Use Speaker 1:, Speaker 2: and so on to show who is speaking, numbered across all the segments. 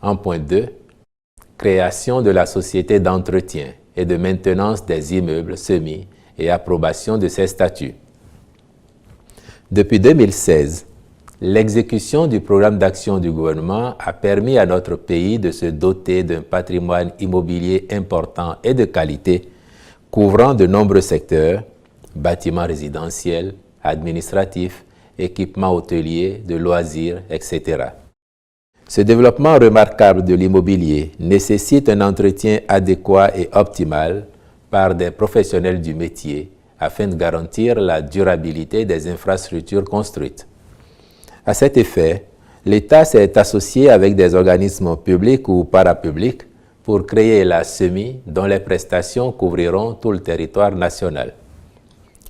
Speaker 1: En point 2, création de la société d'entretien et de maintenance des immeubles semis et approbation de ses statuts. Depuis 2016, l'exécution du programme d'action du gouvernement a permis à notre pays de se doter d'un patrimoine immobilier important et de qualité, couvrant de nombreux secteurs, bâtiments résidentiels, administratifs, équipements hôteliers, de loisirs, etc. Ce développement remarquable de l'immobilier nécessite un entretien adéquat et optimal par des professionnels du métier afin de garantir la durabilité des infrastructures construites. À cet effet, l'État s'est associé avec des organismes publics ou parapublics pour créer la SEMI dont les prestations couvriront tout le territoire national.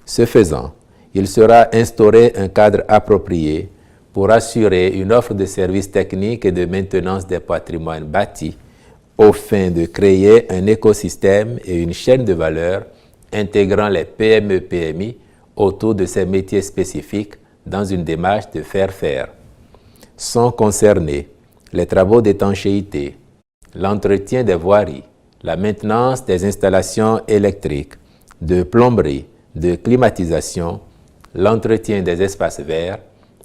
Speaker 1: Ce faisant, il sera instauré un cadre approprié pour assurer une offre de services techniques et de maintenance des patrimoines bâtis au fin de créer un écosystème et une chaîne de valeur intégrant les PME-PMI autour de ces métiers spécifiques dans une démarche de faire-faire. Sont concernés les travaux d'étanchéité, l'entretien des voiries, la maintenance des installations électriques, de plomberie, de climatisation, l'entretien des espaces verts,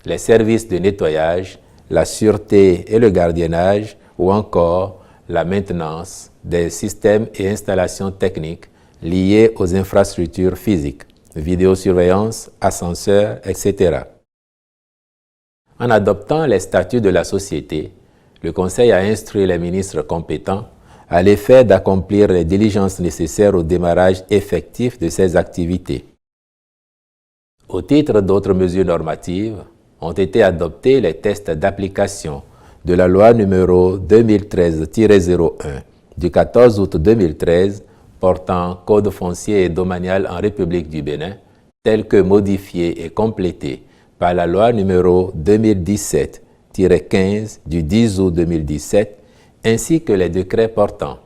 Speaker 1: les services de nettoyage, la sûreté et le gardiennage ou encore la maintenance des systèmes et installations techniques liés aux infrastructures physiques, vidéosurveillance, ascenseurs, etc. En adoptant les statuts de la société, le Conseil a instruit les ministres compétents à l'effet d'accomplir les diligences nécessaires au démarrage effectif de ces activités. Au titre d'autres mesures normatives, ont été adoptés les tests d'application de la loi numéro 2013-01 du 14 août 2013 portant Code foncier et domanial en République du Bénin, tel que modifié et complété par la loi numéro 2017-15 du 10 août 2017, ainsi que les décrets portant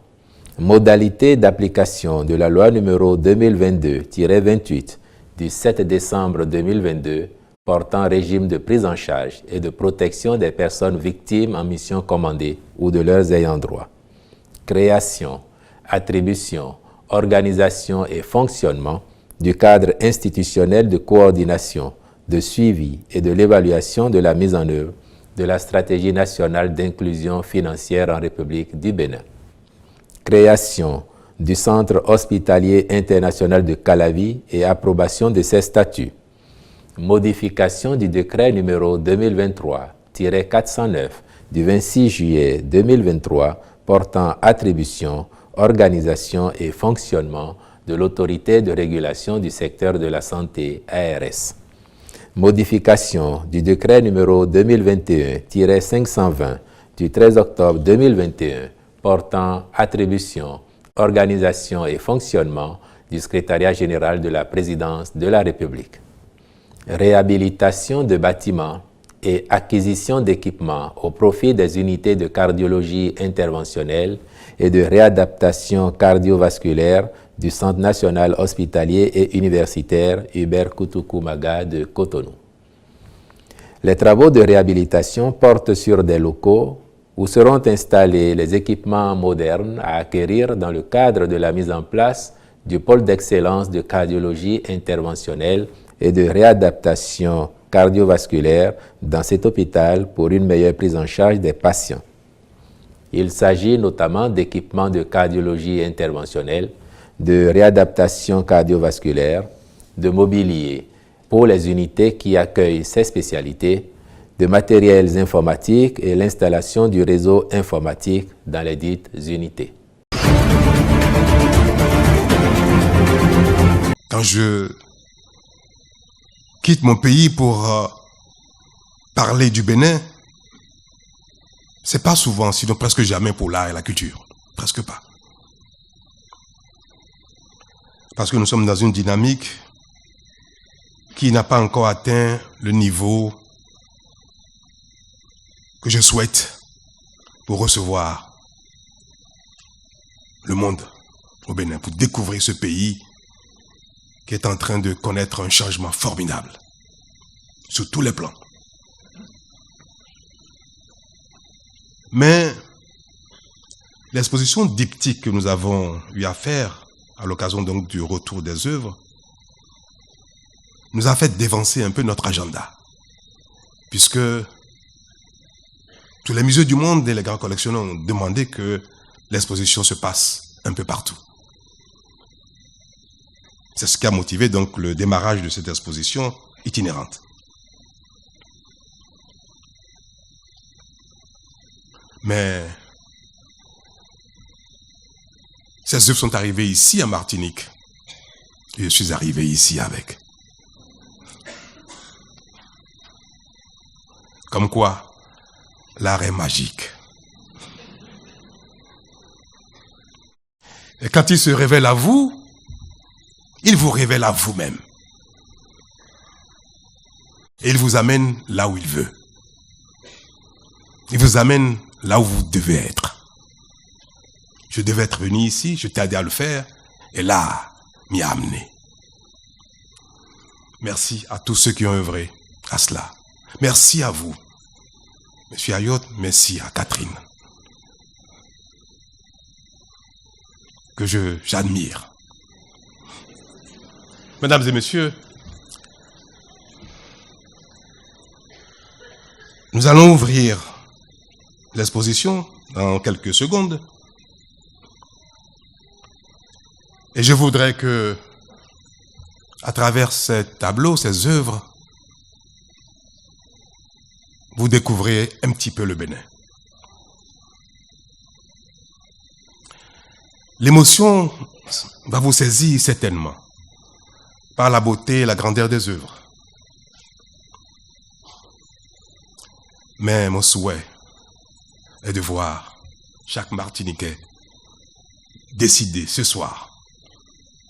Speaker 1: modalités d'application de la loi numéro 2022-28 du 7 décembre 2022 portant régime de prise en charge et de protection des personnes victimes en mission commandée ou de leurs ayants droit. Création, attribution, organisation et fonctionnement du cadre institutionnel de coordination, de suivi et de l'évaluation de la mise en œuvre de la stratégie nationale d'inclusion financière en République du Bénin. Création du Centre hospitalier international de Calavi et approbation de ses statuts. Modification du décret numéro 2023-409 du 26 juillet 2023 portant attribution, organisation et fonctionnement de l'autorité de régulation du secteur de la santé ARS. Modification du décret numéro 2021-520 du 13 octobre 2021 portant attribution, organisation et fonctionnement du secrétariat général de la présidence de la République. Réhabilitation de bâtiments et acquisition d'équipements au profit des unités de cardiologie interventionnelle et de réadaptation cardiovasculaire du Centre national hospitalier et universitaire Hubert Koutoukou-Maga de Cotonou. Les travaux de réhabilitation portent sur des locaux où seront installés les équipements modernes à acquérir dans le cadre de la mise en place du pôle d'excellence de cardiologie interventionnelle et de réadaptation cardiovasculaire dans cet hôpital pour une meilleure prise en charge des patients. Il s'agit notamment d'équipements de cardiologie interventionnelle, de réadaptation cardiovasculaire, de mobilier pour les unités qui accueillent ces spécialités, de matériels informatiques et l'installation du réseau informatique dans les dites unités.
Speaker 2: Quand je quitte mon pays pour parler du Bénin, c'est pas souvent, sinon presque jamais pour l'art et la culture. Presque pas. Parce que nous sommes dans une dynamique qui n'a pas encore atteint le niveau que je souhaite pour recevoir le monde au Bénin, pour découvrir ce pays qui est en train de connaître un changement formidable sur tous les plans. Mais L'exposition diptyque que nous avons eu à faire à l'occasion donc du retour des œuvres nous a fait dévancer un peu notre agenda, puisque tous les musées du monde et les grands collectionneurs ont demandé que l'exposition se passe un peu partout. C'est ce qui a motivé donc le démarrage de cette exposition itinérante. Mais ces œuvres sont arrivées ici en Martinique. Et je suis arrivé ici avec. Comme quoi, l'art est magique. Et quand il se révèle à vous, il vous révèle à vous-même. Et il vous amène là où il veut. Il vous amène là où vous devez être. Je devais être venu ici, je t'ai aidé à le faire, et là, m'y a amené. Merci à tous ceux qui ont œuvré à cela. Merci à vous. Monsieur Ayotte, merci à Catherine. Que j'admire. Mesdames et messieurs, nous allons ouvrir l'exposition dans quelques secondes. Et je voudrais que, à travers ces tableaux, ces œuvres, vous découvrez un petit peu le Bénin. L'émotion va vous saisir certainement par la beauté et la grandeur des œuvres. Mais mon souhait est de voir chaque Martiniquais décider ce soir,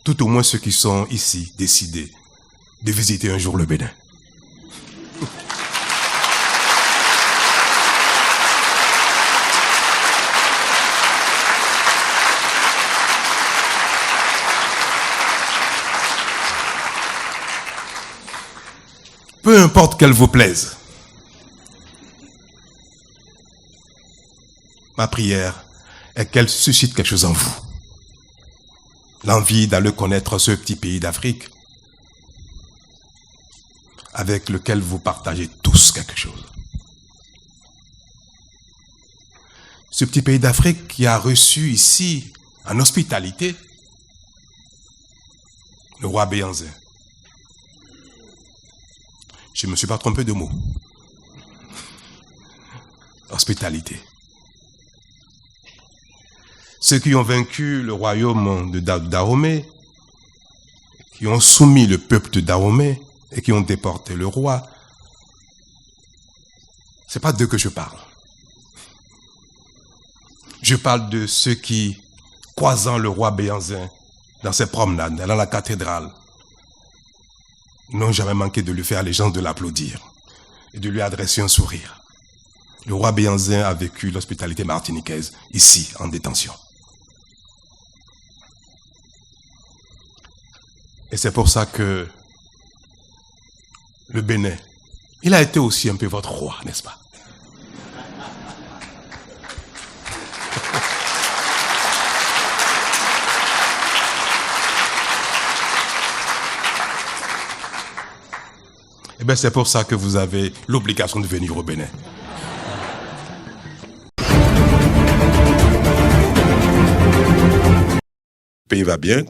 Speaker 2: tout au moins ceux qui sont ici, décider de visiter un jour le Bénin. Peu importe qu'elle vous plaise. Ma prière est qu'elle suscite quelque chose en vous. L'envie d'aller connaître ce petit pays d'Afrique avec lequel vous partagez tous quelque chose. Ce petit pays d'Afrique qui a reçu ici, en hospitalité, le roi Béhanzin. Je ne me suis pas trompé de mot. Hospitalité. Ceux qui ont vaincu le royaume de Dahomey, qui ont soumis le peuple de Dahomey et qui ont déporté le roi, ce n'est pas d'eux que je parle. Je parle de ceux qui, croisant le roi Béhanzin dans ses promenades, dans la cathédrale, n'ont jamais manqué de lui faire allégeance, de l'applaudir et de lui adresser un sourire. Le roi Béhanzin a vécu l'hospitalité martiniquaise ici, en détention. Et c'est pour ça que le Bénin, il a été aussi un peu votre roi, n'est-ce pas? Eh bien, c'est pour ça que vous avez l'obligation de venir au Bénin. Le pays va bien.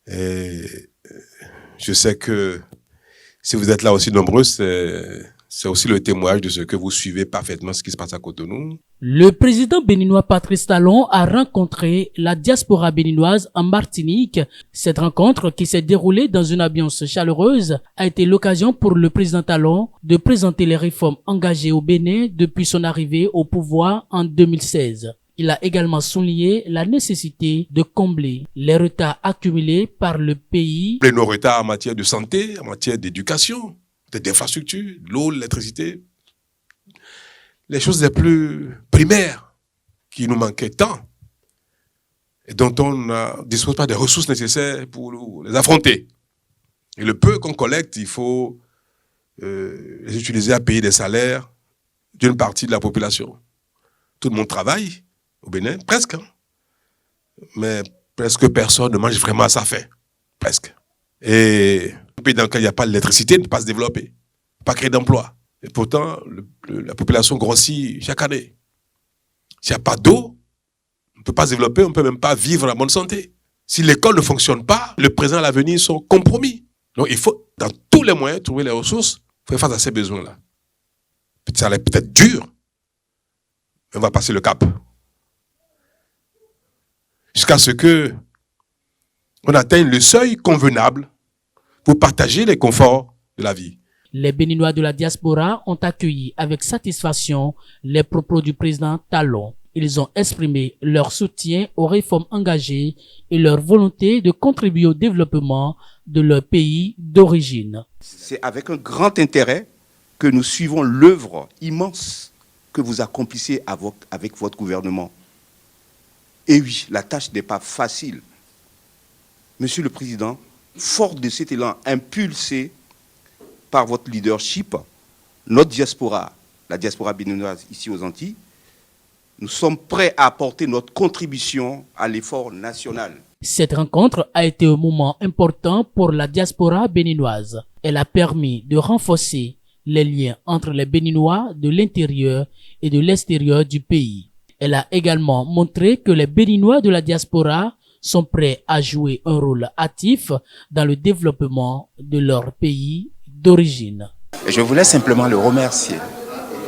Speaker 2: Et je sais que si vous êtes là aussi nombreux, c'est aussi le témoignage de ce que vous suivez parfaitement ce qui se passe à Cotonou.
Speaker 3: Le président béninois Patrice Talon a rencontré la diaspora béninoise en Martinique. Cette rencontre, qui s'est déroulée dans une ambiance chaleureuse, a été l'occasion pour le président Talon de présenter les réformes engagées au Bénin depuis son arrivée au pouvoir en 2016. Il a également souligné la nécessité de combler les retards accumulés par le pays.
Speaker 2: Nos retards en matière de santé, en matière d'éducation, d'infrastructures, l'eau, l'électricité. Les choses les plus primaires qui nous manquaient tant et dont on ne dispose pas des ressources nécessaires pour les affronter. Et le peu qu'on collecte, il faut les utiliser à payer des salaires d'une partie de la population. Tout le monde travaille. au Bénin, presque. Hein. Mais presque personne ne mange vraiment à sa faim. Presque. Et un pays dans lequel il n'y a pas d'électricité ne peut pas se développer, pas créer d'emplois. Et pourtant, la population grossit chaque année. S'il n'y a pas d'eau, on ne peut pas se développer, on ne peut même pas vivre en bonne santé. Si l'école ne fonctionne pas, le présent et l'avenir sont compromis. Donc il faut, dans tous les moyens, trouver les ressources pour faire face à ces besoins-là. Ça allait peut-être dur, mais on va passer le cap. Jusqu'à ce que on atteigne le seuil convenable pour partager les conforts de la vie.
Speaker 3: Les Béninois de la diaspora ont accueilli avec satisfaction les propos du président Talon. Ils ont exprimé leur soutien aux réformes engagées et leur volonté de contribuer au développement de leur pays d'origine.
Speaker 4: C'est avec un grand intérêt que nous suivons l'œuvre immense que vous accomplissez avec votre gouvernement. Et oui, la tâche n'est pas facile. Monsieur le Président, fort de cet élan impulsé par votre leadership, notre diaspora, la diaspora béninoise ici aux Antilles, nous sommes prêts à apporter notre contribution à l'effort national.
Speaker 3: Cette rencontre a été un moment important pour la diaspora béninoise. Elle a permis de renforcer les liens entre les Béninois de l'intérieur et de l'extérieur du pays. Elle a également montré que les Béninois de la diaspora sont prêts à jouer un rôle actif dans le développement de leur pays d'origine.
Speaker 4: Je voulais simplement le remercier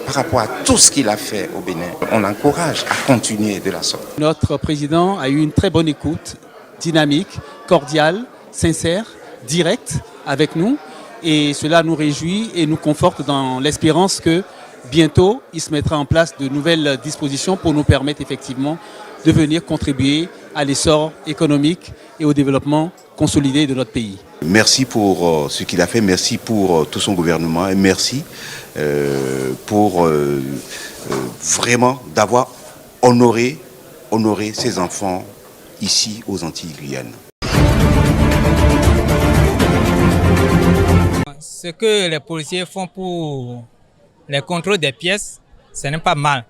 Speaker 4: par rapport à tout ce qu'il a fait au Bénin. On l'encourage à continuer de la sorte.
Speaker 5: Notre président a eu une très bonne écoute, dynamique, cordiale, sincère, directe avec nous. Et cela nous réjouit et nous conforte dans l'espérance que bientôt, il se mettra en place de nouvelles dispositions pour nous permettre effectivement de venir contribuer à l'essor économique et au développement consolidé de notre pays.
Speaker 4: Merci pour ce qu'il a fait, merci pour tout son gouvernement et merci pour vraiment d'avoir honoré ses enfants ici aux Antilles Guyane.
Speaker 6: Ce que les policiers font pour les contrôles des pièces, ce n'est pas mal.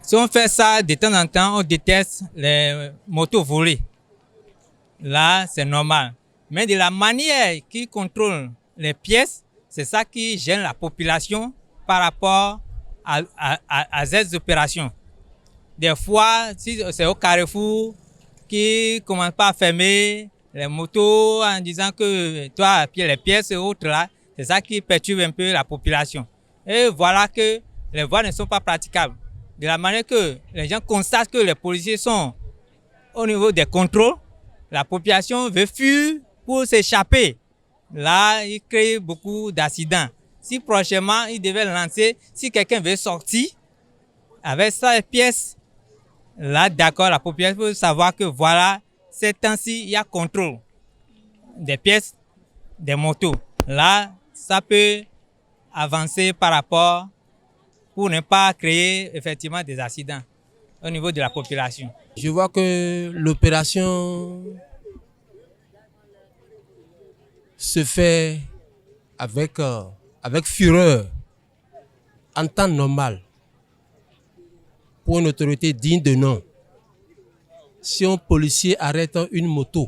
Speaker 6: Si on fait ça de temps en temps, on déteste les motos volées. Là, c'est normal. Mais de la manière qu'ils contrôlent les pièces, c'est ça qui gêne la population par rapport à ces opérations. Des fois, si c'est au carrefour qui ne commence pas à fermer les motos en disant que toi, les pièces et autres là, c'est ça qui perturbe un peu la population. Et voilà que les voies ne sont pas praticables. De la manière que les gens constatent que les policiers sont au niveau des contrôles, la population veut fuir pour s'échapper. Là, il crée beaucoup d'accidents. Si prochainement, il devait lancer, si quelqu'un veut sortir avec sa pièce, là, d'accord, la population peut savoir que voilà, ces temps-ci, il y a contrôle des pièces, des motos. Là, ça peut avancer par rapport pour ne pas créer effectivement des accidents au niveau de la population.
Speaker 7: Je vois que l'opération se fait avec fureur, en temps normal, pour une autorité digne de nom. Si un policier arrête une moto,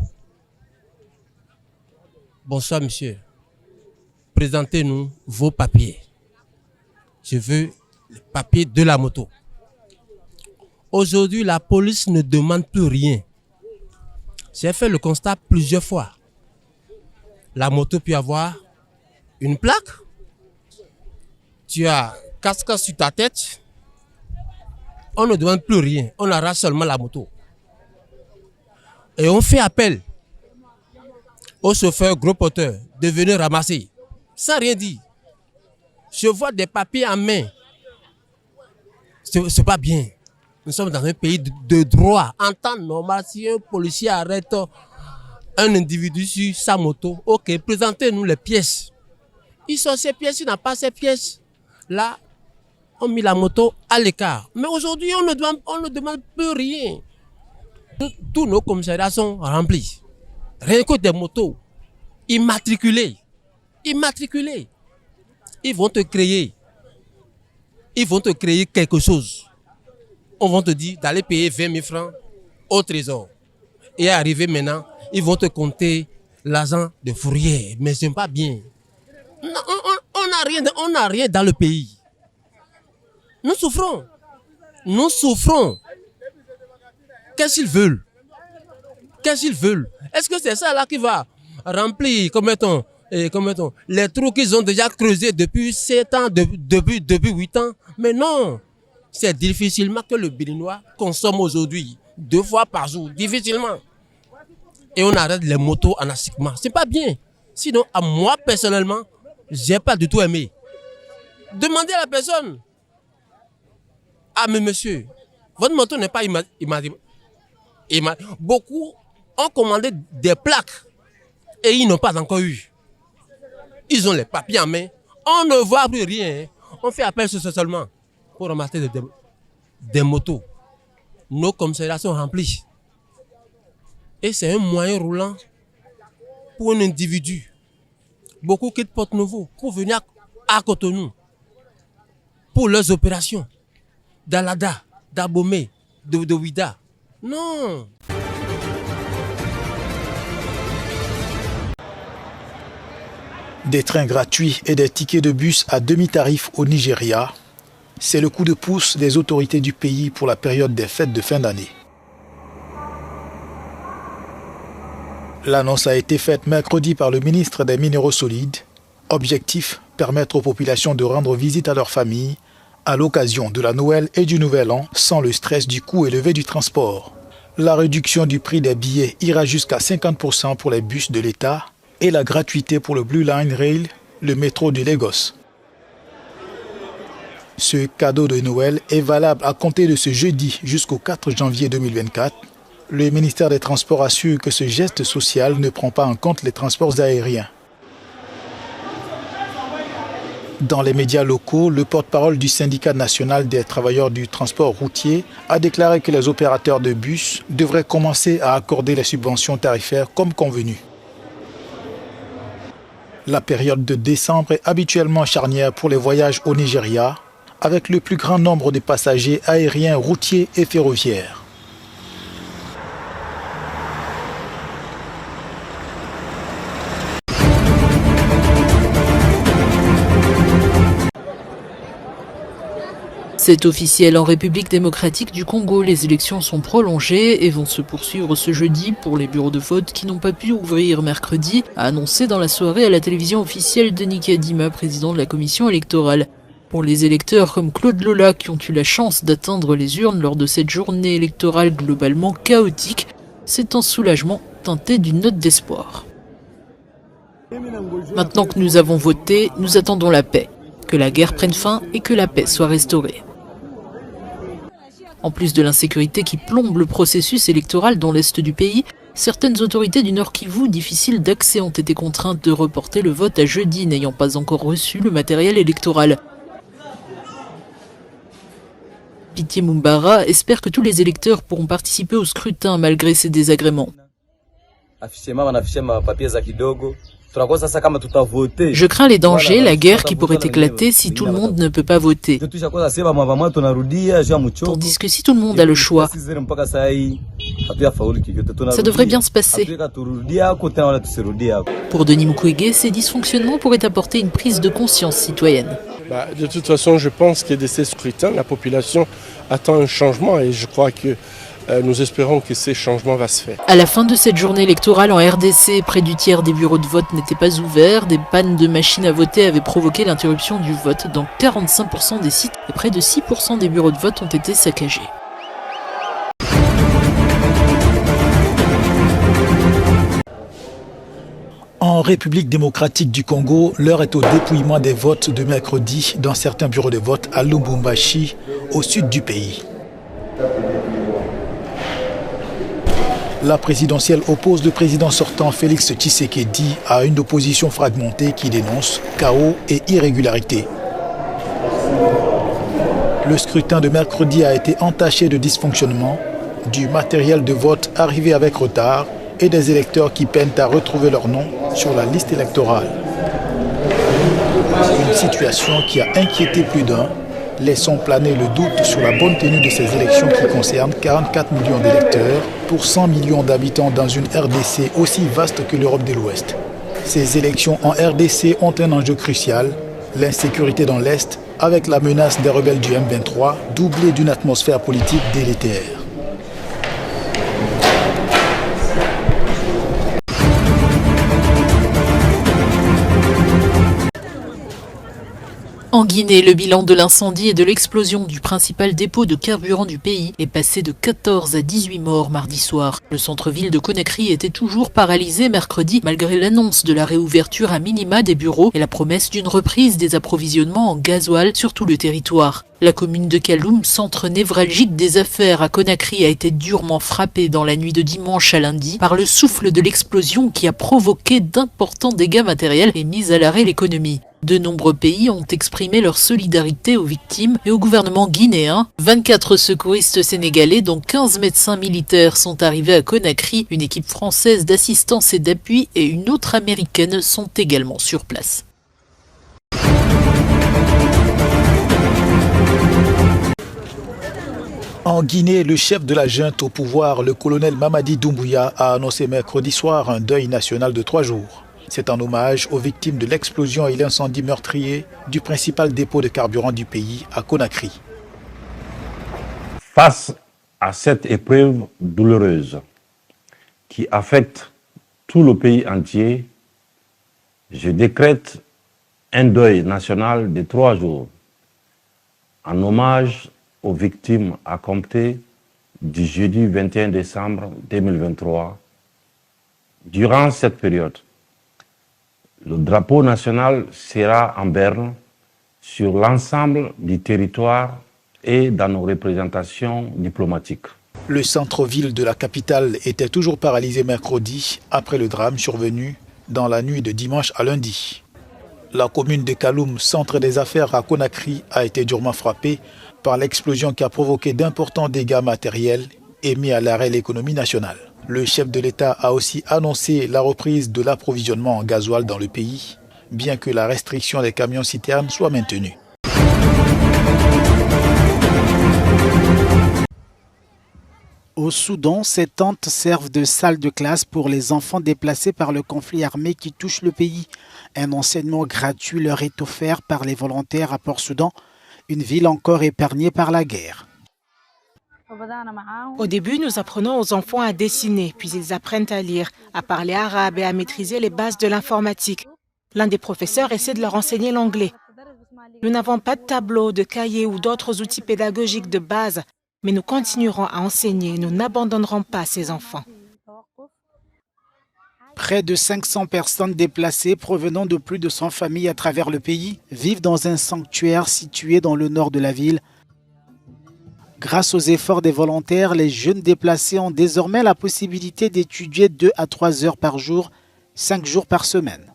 Speaker 7: bonsoir monsieur, présentez-nous vos papiers. Je veux les papiers de la moto. Aujourd'hui, la police ne demande plus rien. J'ai fait le constat plusieurs fois. La moto peut avoir une plaque. Tu as casque sur ta tête. On ne demande plus rien. On arrache seulement la moto. Et on fait appel aux chauffeurs gros porteurs de venir ramasser. Sans rien dire. Je vois des papiers en main. C'est pas bien. Nous sommes dans un pays de droit. En temps normal, si un policier arrête un individu sur sa moto, ok, présentez-nous les pièces. Ils sont ces pièces, il n'a pas ces pièces. Là, on met la moto à l'écart. Mais aujourd'hui, on ne demande plus rien. Tous nos commissariats sont remplis. Rien que des motos immatriculées. Immatriculées. Ils vont te créer quelque chose. on va te dire d'aller payer 20 000 francs au trésor. Et arrivé maintenant, ils vont te compter l'argent de fourrière. Mais ce n'est pas bien. Non, on n'a rien dans le pays. Nous souffrons. Nous souffrons. Qu'est-ce qu'ils veulent? Qu'est-ce qu'ils veulent? Est-ce que c'est ça là qui va remplir, comme mettons, les trous qu'ils ont déjà creusés depuis 7 ans, depuis 8 ans? Mais non. C'est difficilement que le Béninois consomme aujourd'hui 2 fois par jour. Difficilement. Et on arrête les motos anarchiquement. C'est pas bien. Sinon, à moi personnellement, j'ai pas du tout aimé. Demandez à la personne. Ah mais monsieur, votre moto n'est pas beaucoup ont commandé des plaques et ils n'ont pas encore eu. Ils ont les papiers en main. On ne voit plus rien. On fait appel sur ce seulement pour ramasser des motos. Nos commissariats sont remplis. Et c'est un moyen roulant pour un individu. Beaucoup quittent Porte-Nouveau pour venir à Cotonou pour leurs opérations. d'Alada, d'Abomey, de Ouida. Non.
Speaker 8: Des trains gratuits et des tickets de bus à demi-tarif au Nigeria, c'est le coup de pouce des autorités du pays pour la période des fêtes de fin d'année. L'annonce a été faite mercredi par le ministre des Minéraux solides. Objectif, permettre aux populations de rendre visite à leurs familles à l'occasion de la Noël et du Nouvel An sans le stress du coût élevé du transport. La réduction du prix des billets ira jusqu'à 50% pour les bus de l'État et la gratuité pour le Blue Line Rail, le métro de Lagos. Ce cadeau de Noël est valable à compter de ce jeudi jusqu'au 4 janvier 2024. Le ministère des Transports assure que ce geste social ne prend pas en compte les transports aériens. Dans les médias locaux, le porte-parole du syndicat national des travailleurs du transport routier a déclaré que les opérateurs de bus devraient commencer à accorder les subventions tarifaires comme convenu. La période de décembre est habituellement charnière pour les voyages au Nigeria, avec le plus grand nombre de passagers aériens, routiers et ferroviaires.
Speaker 9: C'est officiel en République démocratique du Congo. Les élections sont prolongées et vont se poursuivre ce jeudi pour les bureaux de vote qui n'ont pas pu ouvrir mercredi, a annoncé dans la soirée à la télévision officielle Denis Kadima, président de la commission électorale. Pour les électeurs comme Claude Lola qui ont eu la chance d'atteindre les urnes lors de cette journée électorale globalement chaotique, c'est un soulagement teinté d'une note d'espoir. Maintenant que nous avons voté, nous attendons la paix. Que la guerre prenne fin et que la paix soit restaurée. En plus de l'insécurité qui plombe le processus électoral dans l'est du pays, certaines autorités du Nord Kivu difficiles d'accès ont été contraintes de reporter le vote à jeudi, n'ayant pas encore reçu le matériel électoral. Pitié Mumbara espère que tous les électeurs pourront participer au scrutin malgré ces désagréments. Je crains les dangers, la guerre qui pourrait éclater si tout le monde ne peut pas voter. Tandis que si tout le monde a le choix, ça devrait bien se passer. Pour Denis Mukwege, ces dysfonctionnements pourraient apporter une prise de conscience citoyenne.
Speaker 10: De toute façon, je pense que de ces scrutins, la population attend un changement et je crois que nous espérons que ces changements vont se faire.
Speaker 9: À la fin de cette journée électorale en RDC, près du tiers des bureaux de vote n'étaient pas ouverts. Des pannes de machines à voter avaient provoqué l'interruption du vote dans 45% des sites et près de 6% des bureaux de vote ont été saccagés.
Speaker 8: En République démocratique du Congo, l'heure est au dépouillement des votes de mercredi dans certains bureaux de vote à Lubumbashi, au sud du pays. La présidentielle oppose le président sortant Félix Tshisekedi à une opposition fragmentée qui dénonce chaos et irrégularité. Le scrutin de mercredi a été entaché de dysfonctionnements, du matériel de vote arrivé avec retard et des électeurs qui peinent à retrouver leur nom sur la liste électorale. Une situation qui a inquiété plus d'un, Laissons planer le doute sur la bonne tenue de ces élections qui concernent 44 millions d'électeurs pour 100 millions d'habitants dans une RDC aussi vaste que l'Europe de l'Ouest. Ces élections en RDC ont un enjeu crucial, l'insécurité dans l'Est, avec la menace des rebelles du M23, doublée d'une atmosphère politique délétère.
Speaker 9: En Guinée, le bilan de l'incendie et de l'explosion du principal dépôt de carburant du pays est passé de 14 à 18 morts mardi soir. Le centre-ville de Conakry était toujours paralysé mercredi malgré l'annonce de la réouverture à minima des bureaux et la promesse d'une reprise des approvisionnements en gasoil sur tout le territoire. La commune de Kaloum, centre névralgique des affaires à Conakry, a été durement frappée dans la nuit de dimanche à lundi par le souffle de l'explosion qui a provoqué d'importants dégâts matériels et mis à l'arrêt l'économie. De nombreux pays ont exprimé leur solidarité aux victimes et au gouvernement guinéen. 24 secouristes sénégalais, dont 15 médecins militaires, sont arrivés à Conakry. Une équipe française d'assistance et d'appui et une autre américaine sont également sur place.
Speaker 8: En Guinée, le chef de la junte au pouvoir, le colonel Mamadi Doumbouya, a annoncé mercredi soir un deuil national de 3 jours. C'est en hommage aux victimes de l'explosion et l'incendie meurtrier du principal dépôt de carburant du pays à Conakry.
Speaker 11: Face à cette épreuve douloureuse qui affecte tout le pays entier, je décrète un deuil national de 3 jours en hommage aux victimes à compter du jeudi 21 décembre 2023. Durant cette période, le drapeau national sera en berne sur l'ensemble du territoire et dans nos représentations diplomatiques.
Speaker 8: Le centre-ville de la capitale était toujours paralysé mercredi après le drame survenu dans la nuit de dimanche à lundi. La commune de Kaloum, centre des affaires à Conakry, a été durement frappée par l'explosion qui a provoqué d'importants dégâts matériels et mis à l'arrêt l'économie nationale. Le chef de l'État a aussi annoncé la reprise de l'approvisionnement en gasoil dans le pays, bien que la restriction des camions-citernes soit maintenue.
Speaker 12: Au Soudan, ces tentes servent de salle de classe pour les enfants déplacés par le conflit armé qui touche le pays. Un enseignement gratuit leur est offert par les volontaires à Port-Soudan, une ville encore épargnée par la guerre.
Speaker 13: Au début, nous apprenons aux enfants à dessiner, puis ils apprennent à lire, à parler arabe et à maîtriser les bases de l'informatique. L'un des professeurs essaie de leur enseigner l'anglais. Nous n'avons pas de tableau, de cahier ou d'autres outils pédagogiques de base, mais nous continuerons à enseigner, nous n'abandonnerons pas ces enfants.
Speaker 12: Près de 500 personnes déplacées provenant de plus de 100 familles à travers le pays vivent dans un sanctuaire situé dans le nord de la ville. Grâce aux efforts des volontaires, les jeunes déplacés ont désormais la possibilité d'étudier 2 à 3 heures par jour, 5 jours par semaine.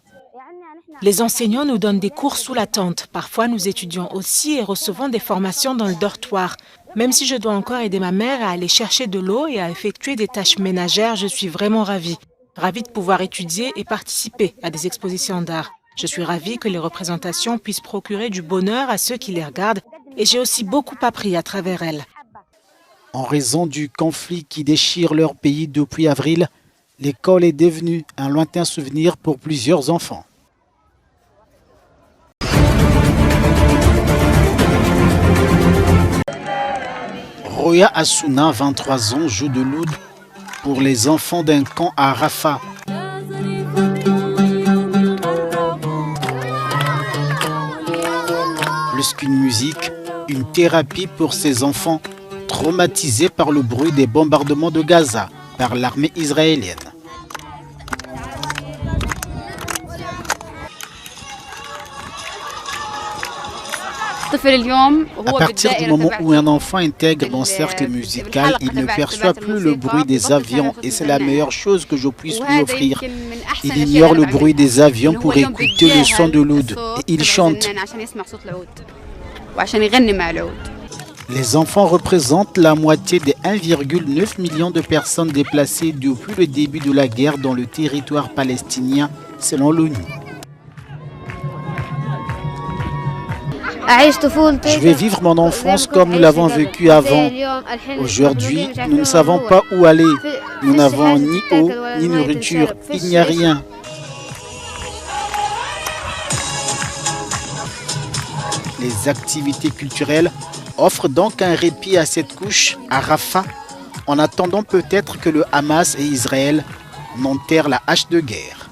Speaker 13: Les enseignants nous donnent des cours sous la tente. Parfois, nous étudions aussi et recevons des formations dans le dortoir. Même si je dois encore aider ma mère à aller chercher de l'eau et à effectuer des tâches ménagères, je suis vraiment ravie. Ravie de pouvoir étudier et participer à des expositions d'art. Je suis ravie que les représentations puissent procurer du bonheur à ceux qui les regardent et j'ai aussi beaucoup appris à travers elles.
Speaker 12: En raison du conflit qui déchire leur pays depuis avril, l'école est devenue un lointain souvenir pour plusieurs enfants. Roya Assouna, 23 ans, joue de l'oud pour les enfants d'un camp à Rafah. Plus qu'une musique, une thérapie pour ces enfants traumatisés par le bruit des bombardements de Gaza par l'armée israélienne. À partir du moment où un enfant intègre mon cercle musical, il ne perçoit plus le bruit des avions et c'est la meilleure chose que je puisse lui offrir. Il ignore le bruit des avions pour écouter le son de l'oud et il chante. Les enfants représentent la moitié des 1,9 million de personnes déplacées depuis le début de la guerre dans le territoire palestinien, selon l'ONU. Je vais vivre mon enfance comme nous l'avons vécu avant. Aujourd'hui, nous ne savons pas où aller. Nous n'avons ni eau, ni nourriture. Il n'y a rien. Les activités culturelles offrent donc un répit à cette couche, à Rafah, en attendant peut-être que le Hamas et Israël n'enterrent la hache de guerre.